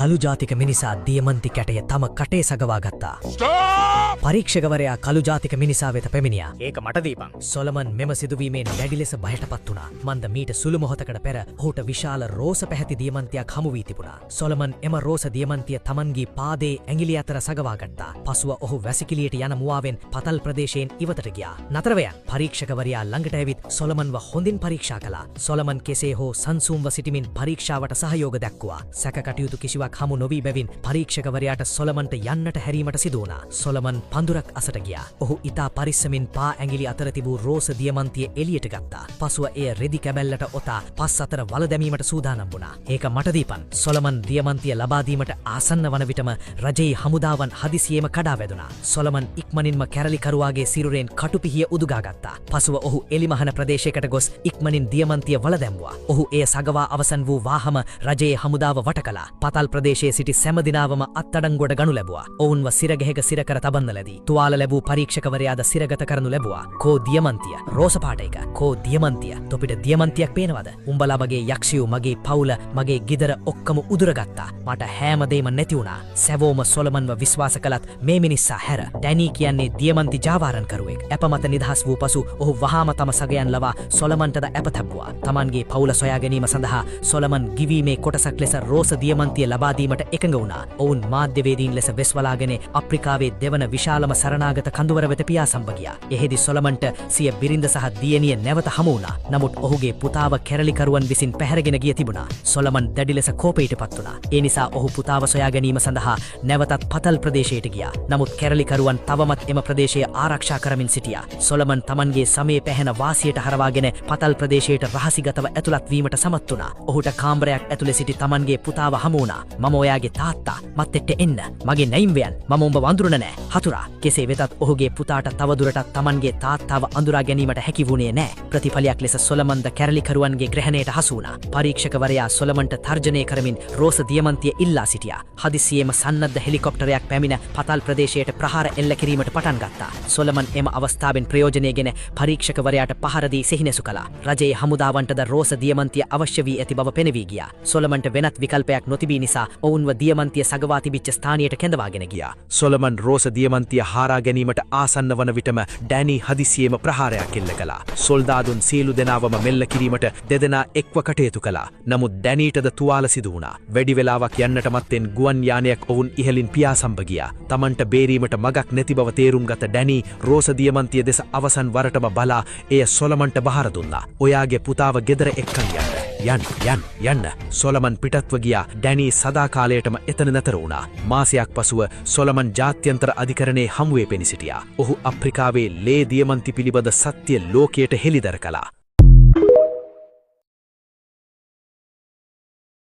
කළු ජාතික මිනිසා දියමන්ති කැටය තම කටේ සගවා ගත්තා. පරීක්ෂකවරයා කළු ජාතික මිනිසා වෙත පැමිණියා. ඒක මට දීපන්. සොලමන් මෙම සිදුවීමෙන් දැඩි ලෙස බයටපත් වුණා. මන්ද මීට සුළු මොහොතකට පෙර ඔහුට විශාල රෝස පැහැති දියමන්තියක් හමු වී තිබුණා. සොලමන් එම රෝස දියමන්තිය තමන්ගේ පාදයේ ඇඟිලි අතර සගවා ගත්තා. පසුව ඔහු වැසිකිළියට යන මුවාවෙන් පතල් ප්‍රදේශයෙන් ඉවතට ගියා. නතර වෙයන්. පරීක්ෂකවරයා ළඟට ඇවිත් සොලමන්ව හොඳින් පරීක්ෂා කළා. සොලමන් කෙසේ හෝ සංසුම්ව සිටමින් පරීක්ෂාවට සහයෝග දැක්වුවා. සැකකටයුතු කිසිවක් හමු නොවී බැවින් පරීක්ෂකවරයාට සොලමන්ට යන්නට හැරීමට සිදු වුණා. සොලමන් පඳුරක් අසට ගියා. ඔහු ඉතා පරිස්සමින් පා ඇඟිලි අතර තිබූ රෝස දියමන්තිය එළියට ගත්තා. පසුව එය රෙදි කැබැල්ලට ඔතා පස් අතර වල දැමීමට සූදානම් වුණා. ඒක මට දීපන්. සොලමන් දියමන්තිය ලබා දීමට ආසන්න වන විටම රජයේ හමුදාවන් හදිසියෙම කඩා වැදුණා. සොලමන් ඉක්මනින්ම කැරලිකරුවාගේ සිරුරෙන් කටුපිහිය උදුගා ගත්තා. පසුව ඔහු එලිමහන ප්‍රදේශයකට ගොස් ඉක්මනින් දියමන්තිය වල දැම්මුවා. ඔහු එය සගවා අවසන් වූ වාහම රජයේ හමුදාව වට කළා. පතල් ප්‍රදේශයේ සිටි සෑම දිනාවම අත්අඩංගුවට ගනු ලැබුවා. ඔවුන්ව සිරගෙහෙක සිරකර තබන්න ලැබී. තුවාල ලැබූ පරීක්ෂකවරයාද සිරගත කරනු ලැබුවා. කෝ දියමන්තිය? රෝස පාට එක. කෝ දියමන්තිය? තොපිට දියමන්තියක් පේනවද? උඹලා මගේ යක්ෂයෝ, මගේ පවුල, මගේ ගෙදර ඔක්කොම උදුරගත්තා. මට හැමදේම නැති වුණා. සැවෝම සොලමන්ව විශ්වාස කළත් මේ මිනිස්සා හැර. ඩැනී කියන්නේ දියමන්ති ජාවාරන් කරුවෙක්. ඇප මත නිදහස් වූ පසු ඔහු වහාම තම සගයන් ලවා සොලමන්ටද ඇප තැබුවා. තමන්ගේ පවුල සොයා ගැනීම සඳහා සොලමන් ගිවීමේ කොටසක් ලෙස රෝස දියමන්තිය ලබා දීමට එකඟ වුණා. ඔවුන් මාධ්‍යවේදීන් ලෙස වෙස්වලාගෙන අප්‍රිකාවේ දෙවන විශාලම සරණාගත කඳුවර වෙත පියාසම්බ ගියා. එෙහිදී සොලමන්ට සිය බිරිඳ සහ දියණිය නැවත හමු වුණා. නමුත් ඔහුගේ පුතාව කැරලිකරුවන් විසින් පැහැරගෙන ගිය තිබුණා. සොලමන් දැඩි ලෙස කෝපයටපත් වුණා. ඒ නිසා ඔහු පුතාව සොයා ගැනීම සඳහා නැවතත් පතල් ප්‍රදේශයට ගියා. නමුත් කැරලිකරුවන් තවමත් එම ප්‍රදේශය ආරක්ෂා කරමින් සිටියා. සොලමන් තමන්ගේ සමයේ පැහැෙන වාසියට හරවාගෙන පතල් ප්‍රදේශයට රහසිගතව ඇතුළත් වීමට සමත් වුණා. ඔහුට කාමරයක් ඇතුළේ සිටි තමන්ගේ පුතාව හමු වුණා. මම ඔයාගේ තාත්තා, මත් එක්ක එන්න. මගේ නැයිම්වයන්, මම උඹ වඳුරන නෑ. හතුරා. කෙසේ වෙතත් ඔහුගේ පුතාට තවදුරටත් තමන්ගේ තාත්තාව අඳුරා ගැනීමට හැකි වුණේ නෑ. ප්‍රතිඵලයක් ලෙස සොලමන්ද කැරලිකරුවන්ගේ ග්‍රහණයට හසු වුණා. පරීක්ෂකවරයා සොලමන්ට තර්ජනය කරමින් රෝස දියමන්තිය ඉල්ලා සිටියා. හදිසියේම සන්නද්ධ හෙලිකොප්ටරයක් පැමිණ පතල් ප්‍රදේශයට ප්‍රහාර එල්ල කිරීමට පටන් ගත්තා. සොලමන් එම අවස්ථාවෙන් ප්‍රයෝජනයගෙන පරීක්ෂකවරයාට පහර දී සිහිනෙසු කළා. රජයේ හමුදාවන්ටද රෝස දියමන්තිය අවශ්‍ය වී ඇති බව පෙනවී ගියා. සොලමන්ට වෙනත් විකල්පයක් නොතිබී නිසා ඔවුන්ව දියමන්තිය සගවා තිබිච්ච ස්ථානයට කැඳවාගෙන ගියා. සොලමන් රෝස දියමන්තිය හාරා ගැනීමට ආසන්න වන විටම ඩැනී හදිසියේම ප්‍රහාරයක් එල්ල කළා. සොල්දාදුන් සියලු දෙනාවම මෙල්ල කිරීමට දෙදෙනා එක්ව කටයුතු කළා. නමුත් ඩැනීටද තුවාල සිදු වුණා. වැඩි වේලාවක් යන්නට මත්තෙන් ගුවන් යානයක් ඔවුන් ඉහළින් පියාසම්බ ගියා. තමන්ට බේරීමට මගක් නැති බව තේරුම් ගත ඩැනී රෝස දියමන්තිය දෙස අවසන් වරටම බලා එය සොලමන්ට බහර දුන්නා. ඔයාගේ පුතාව ගෙදර එක්කන් යන්න. සොලමන් පිටත්ව ගියා. ඩැනී සදාකාලයටම එතන නැතර වුණා. මාසයක් පසුව සොලමන් ජාත්‍යන්තර අධිකරණයේ හමුවේ පෙනී සිටියා. ඔහු අප්‍රිකාවේ ලේ දියමන්ති පිළිබඳ සත්‍ය ලෝකයට හෙළිදර කළා.